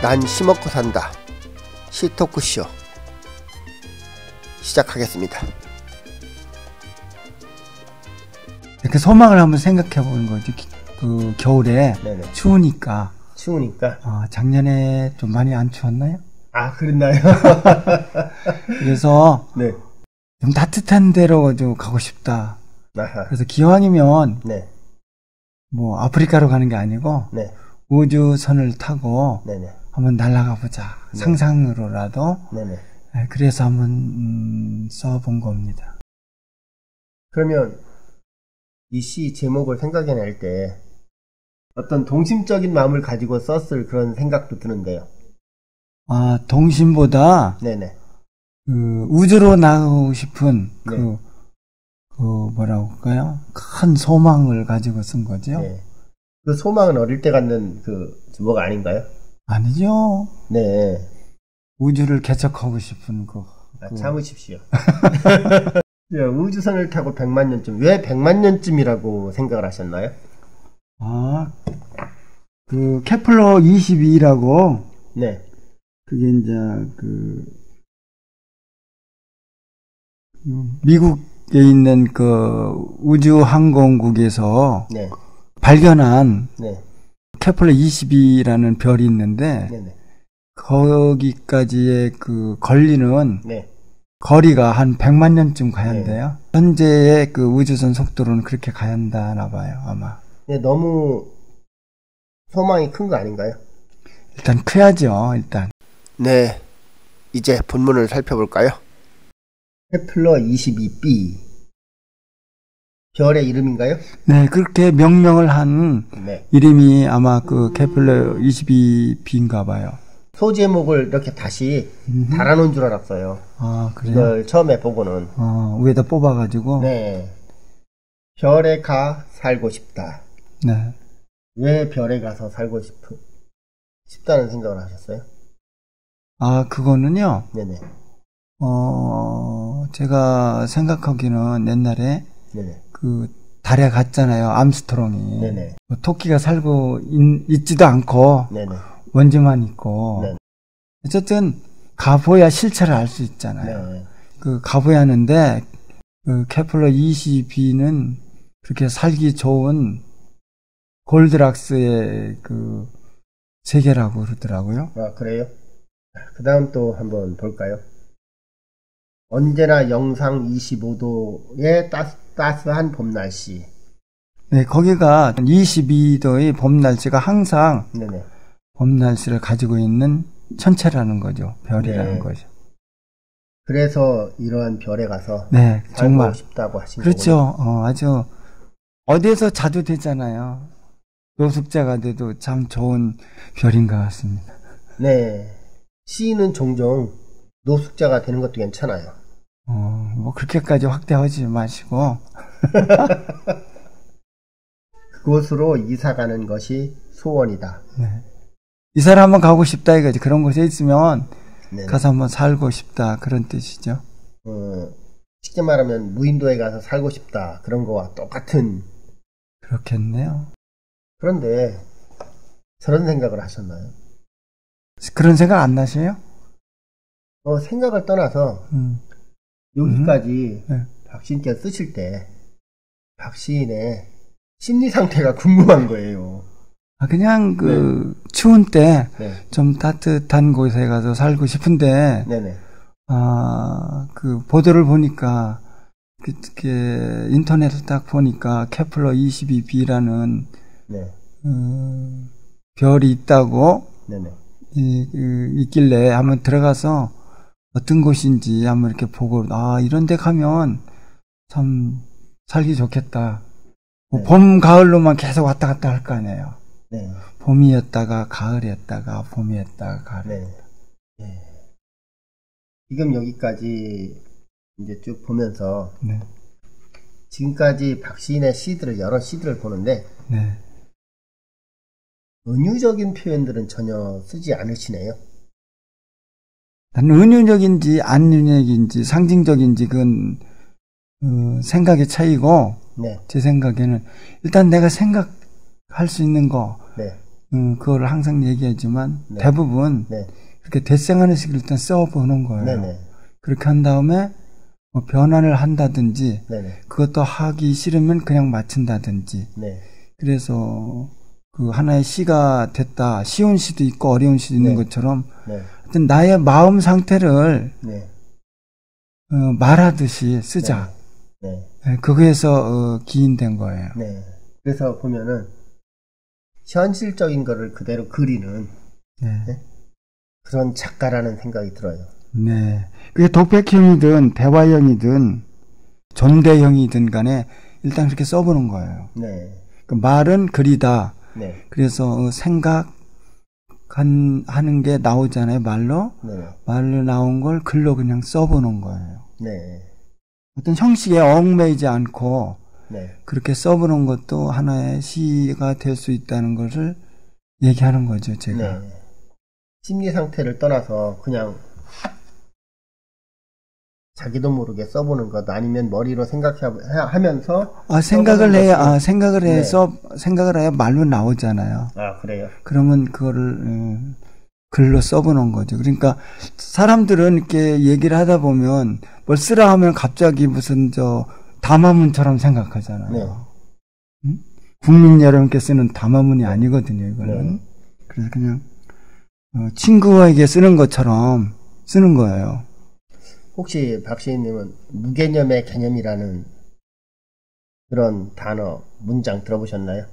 난 시먹고 산다 시토크쇼 시작하겠습니다. 이렇게 소망을 한번 생각해 보는 거지. 그 겨울에 네네. 추우니까. 작년에 좀 많이 안 추웠나요? 아, 그랬나요? 그래서 네. 좀 따뜻한 데로 좀 가고 싶다. 아하. 그래서 기왕이면 네. 뭐 아프리카로 가는 게 아니고 네. 우주선을 타고 네네. 한번 날아가 보자. 네. 상상으로라도. 네네. 그래서 한번 써본 겁니다. 그러면 이 시 제목을 생각해낼 때 어떤 동심적인 마음을 가지고 썼을 그런 생각도 드는데요. 아, 동심보다 네네. 그 우주로 나가고 싶은 네. 그 뭐라고 할까요? 큰 소망을 가지고 쓴 거죠. 네. 그 소망은 어릴 때 갖는 그 뭐가 아닌가요? 아니죠. 네. 우주를 개척하고 싶은 참으십시오. 우주선을 타고 100만 년쯤. 왜 100만 년쯤이라고 생각을 하셨나요? 아, 그 케플러 22라고. 네. 그게 이제 미국에 있는 그 우주항공국에서 네. 발견한 네. 케플러 22라는 별이 있는데 네네. 거기까지의 그 걸리는 네. 거리가 한 100만 년쯤 가야 네. 한대요. 현재의 그 우주선 속도로는 그렇게 가야 한다나 봐요, 아마. 네, 너무 소망이 큰 거 아닌가요? 일단 커야죠, 일단. 네, 이제 본문을 살펴볼까요? 케플러 22b 별의 이름인가요? 네, 그렇게 명명을 한 네. 이름이 아마 그 케플러 22b인가 봐요. 소제목을 이렇게 다시 달아놓은 줄 알았어요. 아, 그래요? 이걸 처음에 보고는. 위에다 뽑아가지고. 네. 별에 가 살고 싶다. 네. 왜 별에 가서 살고 싶다는 생각을 하셨어요? 아, 그거는요. 네네. 제가 생각하기는 옛날에 네네. 그 달에 갔잖아요. 암스트롱이. 네네. 토끼가 살고 있지도 않고. 네네. 먼지만 있고. 네네. 어쨌든 가봐야 실체를 알 수 있잖아요. 네. 그 가봐야 하는데 그 케플러 22b는 그렇게 살기 좋은 골드락스의 그 세계라고 그러더라고요. 아, 그래요? 그 다음 또 한번 볼까요? 언제나 영상 25도의 따스한 봄 날씨. 네, 거기가 22도의 봄 날씨가 항상 네네. 봄 날씨를 가지고 있는 천체라는 거죠. 별이라는 네. 거죠. 그래서 이러한 별에 가서 네, 살고 정말 싶다고 하신 그렇죠. 거군요. 아주 어디에서 자주 되잖아요. 노숙자가 돼도 참 좋은 별인 것 같습니다. 네. 시인은 종종 노숙자가 되는 것도 괜찮아요. 뭐 그렇게까지 확대하지 마시고 그곳으로 이사 가는 것이 소원이다. 네. 이사를 한번 가고 싶다 이거지. 그런 곳에 있으면 네네. 가서 한번 살고 싶다 그런 뜻이죠. 쉽게 말하면 무인도에 가서 살고 싶다 그런 거와 똑같은. 그렇겠네요. 그런데 저런 생각을 하셨나요? 그런 생각 안 나세요? 생각을 떠나서 여기까지 네. 박시인께서 쓰실 때 박시인의 심리 상태가 궁금한 거예요. 그냥 네. 추운 때 좀 네. 따뜻한 곳에 가서 살고 싶은데 네네. 그 보도를 보니까 인터넷을 딱 보니까 케플러 22b라는 네. 별이 있다고 네네. 있길래 한번 들어가서 어떤 곳인지 한번 이렇게 보고 이런 데 가면 참 살기 좋겠다. 네. 봄, 가을로만 계속 왔다 갔다 할 거 아니에요. 네. 봄이었다가 가을이었다가 봄이었다가 가을이었다가. 네. 네. 지금 여기까지 이제 쭉 보면서 네. 지금까지 박시인의 시들을 여러 시들을 보는데 네. 은유적인 표현들은 전혀 쓰지 않으시네요. 은유적인지 안윤적인지 상징적인지 그건 생각의 차이고 네. 제 생각에는 일단 내가 생각할 수 있는 거 네. 그걸 항상 얘기하지만 네. 대부분 네. 그렇게 대생하는 식으로 일단 써보는 거예요. 네네. 그렇게 한 다음에 뭐 변환을 한다든지 네네. 그것도 하기 싫으면 그냥 마친다든지 네. 그래서 그 하나의 시가 됐다. 쉬운 시도 있고 어려운 시도 있는 네. 것처럼 네. 하여튼 나의 마음 상태를 네. 말하듯이 쓰자. 네. 네, 그거에서 기인된 거예요. 네. 그래서 보면은 현실적인 거를 그대로 그리는 네. 그런 작가라는 생각이 들어요. 네. 그게 독백형이든 대화형이든 존대형이든 간에 일단 그렇게 써보는 거예요. 네. 그 말은 글이다. 네. 그래서 하는 게 나오잖아요. 말로. 네. 말로 나온 걸 글로 그냥 써보는 거예요. 네. 어떤 형식에 얽매이지 않고 네. 그렇게 써보는 것도 하나의 시가 될 수 있다는 것을 얘기하는 거죠, 제가. 네. 심리 상태를 떠나서 그냥 자기도 모르게 써보는 것 아니면 머리로 생각하면서 생각을 해야 네. 생각을 해야 말로 나오잖아요. 아, 그래요? 그러면 그거를 글로 써보는 거죠. 그러니까 사람들은 이렇게 얘기를 하다 보면 뭘 쓰라 하면 갑자기 무슨 담화문처럼 생각하잖아요. 네. 응? 국민 여러분께 쓰는 담화문이 아니거든요, 이거는. 네. 그래서 그냥 친구에게 쓰는 것처럼 쓰는 거예요. 혹시 박 시인님은 무개념의 개념이라는 그런 단어, 문장 들어보셨나요?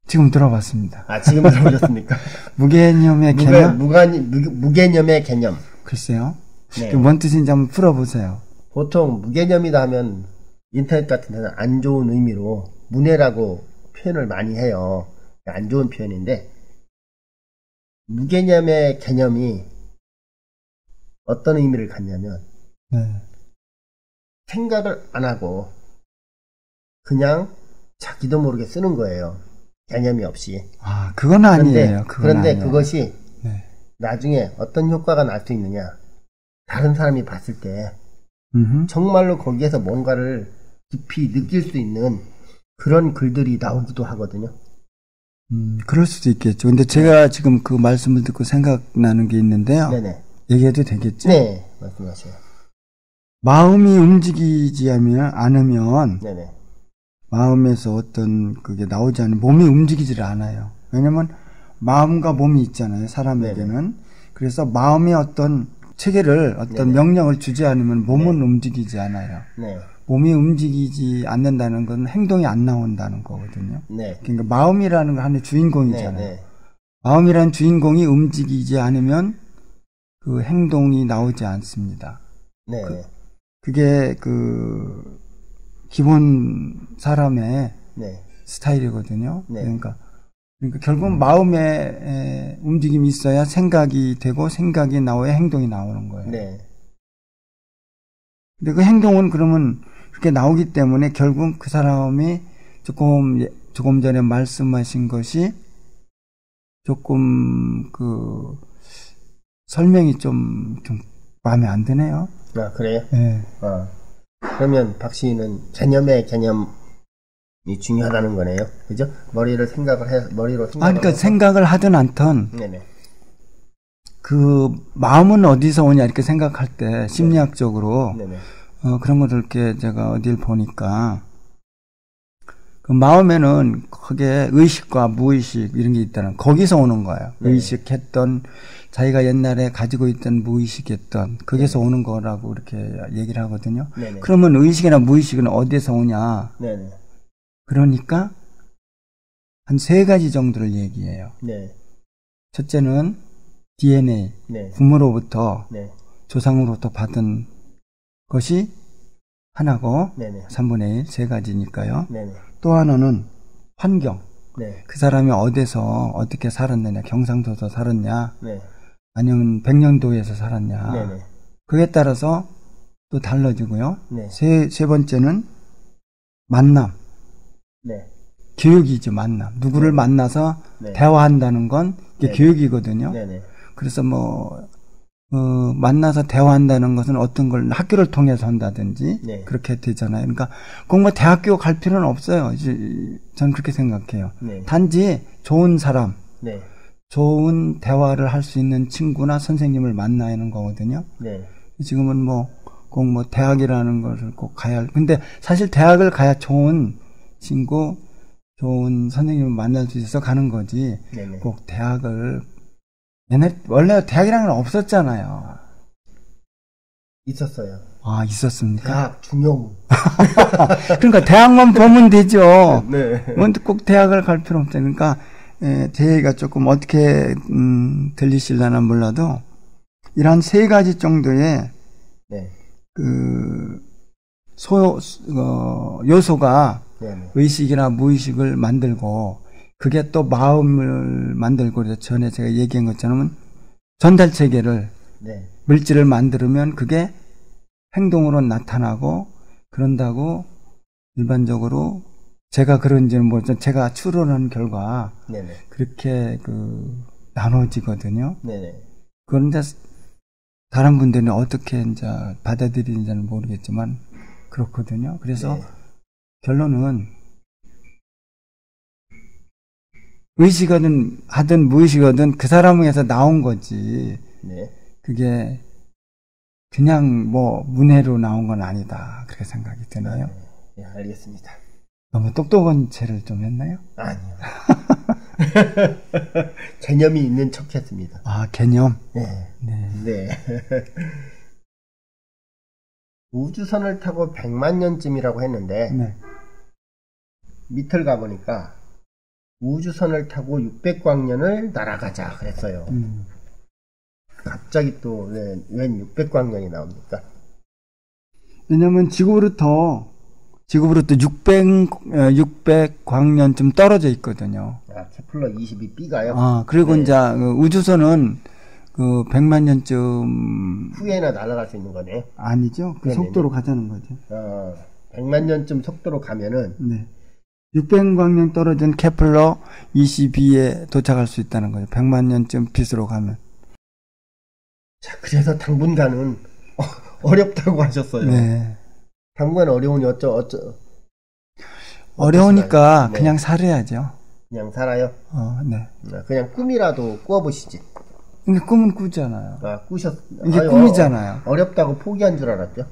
지금 들어봤습니다. 아, 지금 들어보셨습니까? 무개념의 개념? 무개념의 개념. 글쎄요. 네. 뭔 뜻인지 한번 풀어보세요. 보통 무개념이다 하면 인터넷 같은 데는 안 좋은 의미로 문해라고 표현을 많이 해요. 안 좋은 표현인데 무개념의 개념이 어떤 의미를 갖냐면 네. 생각을 안 하고 그냥 자기도 모르게 쓰는 거예요. 개념이 없이. 아, 그건 아니에요. 그런데 아니에요. 그것이 네. 나중에 어떤 효과가 날 수 있느냐. 다른 사람이 봤을 때 음흠. 정말로 거기에서 뭔가를 깊이 느낄 수 있는 그런 글들이 나오기도 하거든요. 그럴 수도 있겠죠. 근데 제가 지금 그 말씀을 듣고 생각나는 게 있는데요. 네네. 얘기해도 되겠죠? 네, 말씀하세요. 마음이 움직이지 않으면 네네. 마음에서 어떤 그게 나오지 않으면 몸이 움직이질 않아요. 왜냐면 마음과 몸이 있잖아요. 사람에게는. 네네. 그래서 마음이 어떤 체계를 어떤 네네. 명령을 주지 않으면 몸은 네. 움직이지 않아요. 네. 몸이 움직이지 않는다는 건 행동이 안 나온다는 거거든요. 네. 그러니까 마음이라는 건 하나의 주인공이잖아요. 네. 네. 마음이라는 주인공이 움직이지 않으면 그 행동이 나오지 않습니다. 네. 그게 그 기본 사람의 네. 스타일이거든요. 네. 그러니까 결국 마음에 움직임이 있어야 생각이 되고 생각이 나와야 행동이 나오는 거예요. 네. 근데 그 행동은 그러면 그렇게 나오기 때문에 결국 그 사람이 조금 전에 말씀하신 것이 조금 그 설명이 좀 마음에 안 드네요. 아, 그래요? 네. 그러면 박 시인은 개념의 개념이 중요하다는 거네요. 그죠? 머리로 생각을 그러니까 생각을 하든 않든 네네. 그 마음은 어디서 오냐 이렇게 생각할 때 심리학적으로 네네. 그런 것을 이렇게 제가 어딜 보니까 그 마음에는 크게 의식과 무의식 이런 게 있다는 거기서 오는 거예요. 네. 의식했던 자기가 옛날에 가지고 있던 무의식했던 거기서 오는 거라고 이렇게 얘기를 하거든요. 네네. 그러면 의식이나 무의식은 어디서 오냐? 네네. 그러니까 한 3가지 정도를 얘기해요. 네. 첫째는 DNA, 네. 부모로부터 네. 조상으로부터 받은 것이 하나고 네네. 3분의 1, 3가지니까요. 네네. 또 하나는 환경. 네. 그 사람이 어디서 어떻게 살았느냐, 경상도에서 살았냐, 네. 아니면 백령도에서 살았냐. 네네. 그에 따라서 또 달라지고요. 네. 세 번째는 만남. 네. 교육이죠, 만남. 누구를 네. 만나서 네. 대화한다는 건 이게 네네. 교육이거든요. 네네. 그래서 만나서 대화한다는 것은 어떤 걸 학교를 통해서 한다든지 네. 그렇게 되잖아요. 그러니까 꼭 대학교 갈 필요는 없어요. 저는 그렇게 생각해요. 네. 단지 좋은 사람, 네. 좋은 대화를 할 수 있는 친구나 선생님을 만나야 하는 거거든요. 네. 지금은 뭐 꼭 뭐 대학이라는 것을 꼭 가야 할. 근데 사실 대학을 가야 좋은 친구, 좋은 선생님을 만날 수 있어서 가는 거지. 네네. 꼭 대학을 원래 대학이라는 건 없었잖아요. 있었어요. 아, 있었습니까? 대학 중용. 그러니까 대학만 보면 되죠. 네. 뭔데 꼭 대학을 갈 필요 없다. 그러니까 제 얘기가 조금 어떻게 들리실려나 몰라도 이런 세 가지 정도의 네. 그 요소가 네네. 의식이나 무의식을 만들고 그게 또 마음을 만들고 그래서 전에 제가 얘기한 것처럼 전달 체계를 네. 물질을 만들면 그게 행동으로 나타나고 그런다고 일반적으로 제가 그런지는 모르지만 제가 추론한 결과 네네. 그렇게 나눠지거든요. 네네. 그런데 다른 분들은 어떻게 이제 받아들이는지는 모르겠지만 그렇거든요. 그래서 네. 결론은 의식이든 하든 무의식이든 그 사람에게서 나온 거지. 네. 그게 그냥 뭐 문해로 나온 건 아니다. 그렇게 생각이 드네요. 네, 알겠습니다. 너무 똑똑한 채를 좀 했나요? 아니요. 개념이 있는 척 했습니다. 아, 개념? 네. 네. 네. 우주선을 타고 100만 년쯤이라고 했는데, 네. 밑을 가보니까, 우주선을 타고 600광년을 날아가자 그랬어요. 갑자기 또 웬 600광년이 나옵니까? 왜냐면 지구로부터 600광년쯤 떨어져 있거든요. 아, 케플러 22b가요? 아, 그리고 네. 이제 우주선은 100만 년쯤 후에나 날아갈 수 있는 거네. 아니죠. 그 네네네. 속도로 가자는 거죠. 100만 년쯤 속도로 가면은, 네. 600광년 떨어진 케플러 22에 도착할 수 있다는 거죠. 100만 년쯤 빛으로 가면. 자, 그래서 당분간은 어렵다고 하셨어요. 네. 당분간 어려우니 어려우니까 네. 그냥 살아야죠. 그냥 살아요? 네. 그냥 꿈이라도 꾸어보시지. 근데 꿈은 꾸잖아요. 이게 아니, 꿈이잖아요. 어렵다고 포기한 줄 알았죠?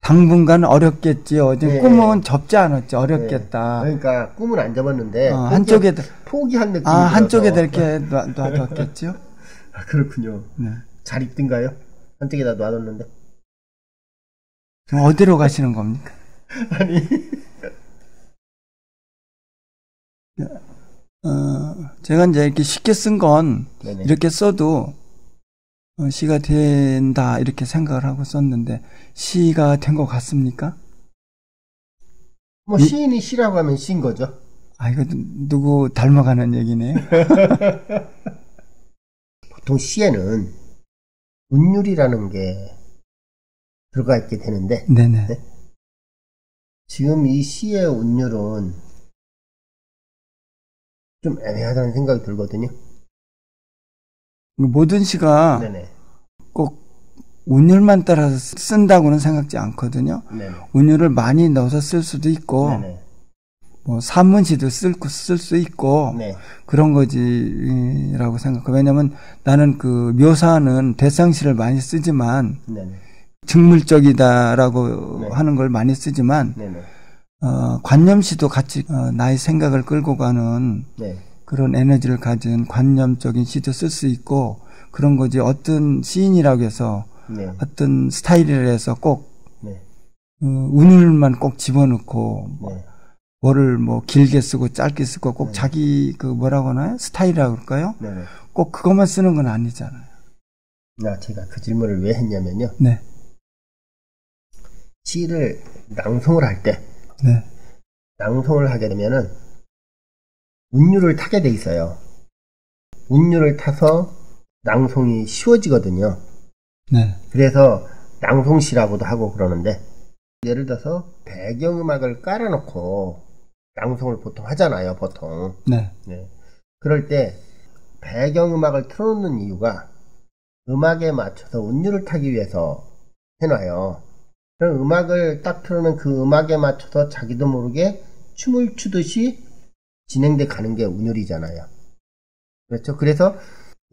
당분간 어렵겠지요. 네. 꿈은 접지 않았죠. 어렵겠다. 네. 그러니까 꿈은 안 접었는데 한쪽에다 포기한 느낌이 한쪽에다 이렇게 놔뒀겠죠. 그렇군요. 네. 잘 있든가요? 한쪽에다 놔뒀는데. 그럼 어디로 가시는 겁니까? 아니. 제가 이제 이렇게 쉽게 쓴 건 네네. 이렇게 써도 시가 된다 이렇게 생각을 하고 썼는데 시가 된 것 같습니까? 뭐 시인이 시라고 하면 시인 거죠. 아, 이거 누구 닮아가는 얘기네요. 보통 시에는 운율이라는 게 들어가 있게 되는데, 네네. 네? 지금 이 시의 운율은 좀 애매하다는 생각이 들거든요. 모든 시가 네네. 꼭 운율만 따라서 쓴다고는 생각지 않거든요. 네네. 운율을 많이 넣어서 쓸 수도 있고, 네네. 뭐 산문시도 쓸 수 있고 네. 그런 거지라고 생각해요. 왜냐하면 나는 그 묘사는 대상시를 많이 쓰지만 네네. 직물적이다라고 네. 하는 걸 많이 쓰지만 네네. 관념시도 같이 나의 생각을 끌고 가는 네. 그런 에너지를 가진 관념적인 시도 쓸 수 있고 그런 거지. 어떤 시인이라고 해서 네. 어떤 스타일이라 해서 꼭 네. 운율만 꼭 집어넣고 네. 뭐를 뭐 길게 쓰고 짧게 쓰고 꼭 네. 자기 그 뭐라고 하나요? 스타일이라고 그럴까요? 네네. 꼭 그것만 쓰는 건 아니잖아요. 제가 그 질문을 왜 했냐면요. 네. 시를 낭송을 할 때, 네. 낭송을 하게 되면은 운율을 타게 돼 있어요. 운율을 타서 낭송이 쉬워지거든요. 네. 그래서 낭송시라고도 하고 그러는데, 예를 들어서 배경음악을 깔아놓고 낭송을 보통 하잖아요, 보통. 네. 네. 그럴 때 배경음악을 틀어놓는 이유가 음악에 맞춰서 운율을 타기 위해서 해놔요. 그럼 음악을 딱 틀어놓으면 그 음악에 맞춰서 자기도 모르게 춤을 추듯이 진행돼 가는 게 운율이잖아요. 그렇죠. 그래서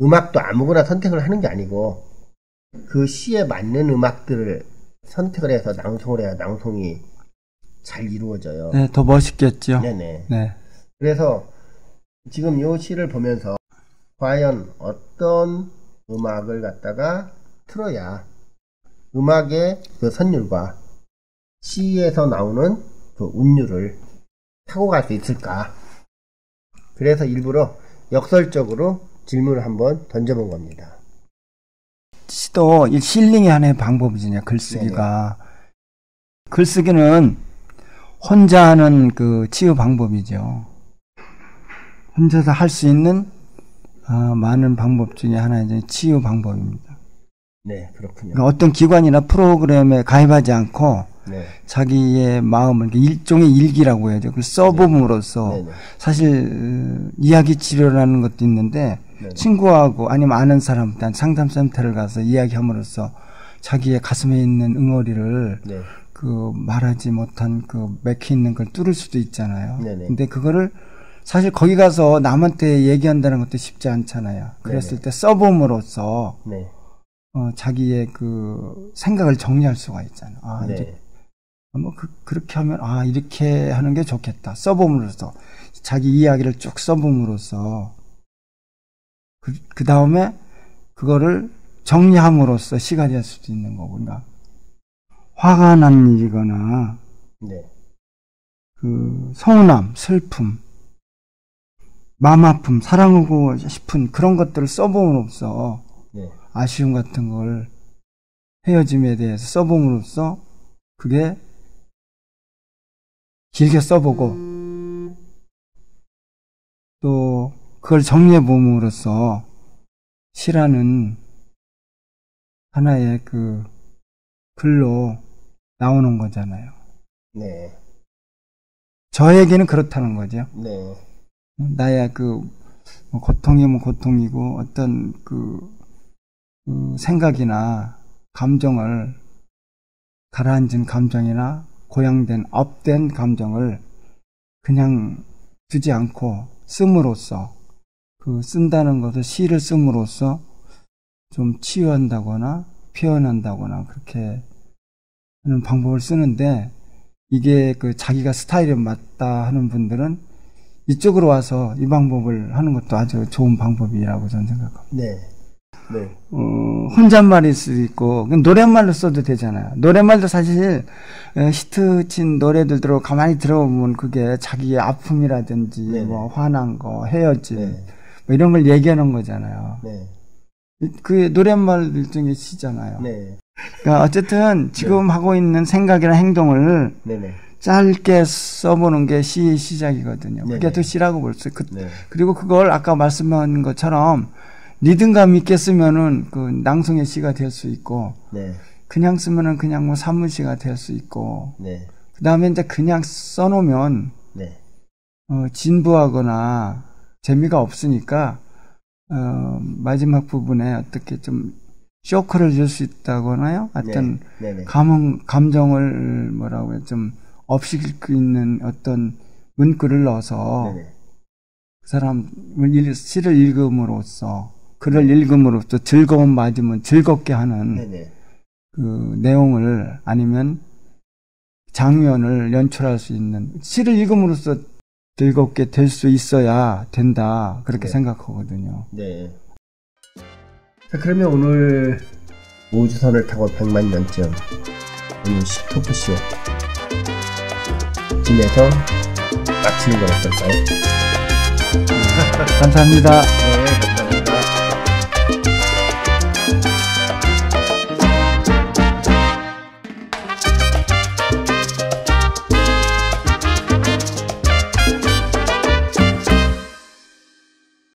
음악도 아무거나 선택을 하는 게 아니고 그 시에 맞는 음악들을 선택을 해서 낭송을 해야 낭송이 잘 이루어져요. 네, 더 멋있겠죠. 네네. 네. 그래서 지금 이 시를 보면서 과연 어떤 음악을 갖다가 틀어야 음악의 그 선율과 시에서 나오는 그 운율을 타고 갈 수 있을까? 그래서 일부러 역설적으로 질문을 한번 던져본 겁니다. 시도 힐링의 하나의 방법이잖아요. 글쓰기가. 네네. 글쓰기는 혼자 하는 그 치유 방법이죠. 혼자서 할 수 있는 많은 방법 중에 하나의 치유 방법입니다. 네, 그렇군요. 그러니까 어떤 기관이나 프로그램에 가입하지 않고 네. 자기의 마음을 일종의 일기라고 해야죠. 그걸 써봄으로써 네. 사실 이야기 치료라는 것도 있는데 네. 친구하고 아니면 아는 사람한테 상담센터를 가서 이야기함으로써 자기의 가슴에 있는 응어리를 네. 그 말하지 못한 그 맥혀 있는 걸 뚫을 수도 있잖아요. 네네. 근데 그거를 사실 거기 가서 남한테 얘기한다는 것도 쉽지 않잖아요. 그랬을 네네. 때 써봄으로써 네. 자기의 그 생각을 정리할 수가 있잖아요. 아, 네. 이제 뭐 그렇게 하면 이렇게 하는 게 좋겠다. 써봄으로써 자기 이야기를 쭉 써봄으로써 그 다음에 그거를 정리함으로써 시가 될 수도 있는 거고, 그러니까 화가 난 일이거나 네. 그 서운함, 슬픔, 마음 아픔, 사랑하고 싶은 그런 것들을 써봄으로써 네. 아쉬움 같은 걸 헤어짐에 대해서 써봄으로써 그게 길게 써보고 또 그걸 정리해 봄으로써 시라는 하나의 그 글로 나오는 거잖아요. 네. 저에게는 그렇다는 거죠. 네. 나의 그 고통이면 고통이고 어떤 그 생각이나 감정을 가라앉은 감정이나 고양된 업된 감정을 그냥 두지 않고 씀으로써 그 쓴다는 것을 시를 씀으로써 좀 치유한다거나 표현한다거나 그렇게 하는 방법을 쓰는데 이게 그 자기가 스타일에 맞다 하는 분들은 이쪽으로 와서 이 방법을 하는 것도 아주 좋은 방법이라고 저는 생각합니다. 네. 네. 혼잣말일 수도 있고 노랫말로 써도 되잖아요. 노랫말도 사실 히트친 노래들 들어 가만히 들어보면 그게 자기의 아픔이라든지 네네. 뭐 화난 거, 헤어짐 네. 뭐 이런 걸 얘기하는 거잖아요. 네. 그 노랫말 일종의 시잖아요. 네. 그러니까 어쨌든 지금 네. 하고 있는 생각이나 행동을 네네. 짧게 써보는 게 시의 시작이거든요. 네네. 그게 또 시라고 볼 수 있고 네. 그리고 그걸 아까 말씀한 것처럼 리듬감 있게 쓰면은 그 낭송의 시가 될 수 있고 네. 그냥 쓰면은 그냥 뭐 산문시가 될 수 있고 네. 그 다음에 이제 그냥 써놓으면 네. 진부하거나 재미가 없으니까 마지막 부분에 어떻게 좀 쇼크를 줄 수 있다거나요. 어떤 네. 감정을 뭐라고 해 좀 없앨 수 있는 어떤 문구를 넣어서 네네. 그 사람을 시를 읽음으로써 글을 읽음으로써 즐거움 맞으면 즐겁게 하는 네네. 그 내용을 아니면 장면을 연출할 수 있는 시를 읽음으로써 즐겁게 될 수 있어야 된다 그렇게 네. 생각하거든요. 네. 자, 그러면 오늘 우주선을 타고 100만 년쯤 오늘 토크쇼 팀에서 마치는 건 어떨까요? 감사합니다. 네.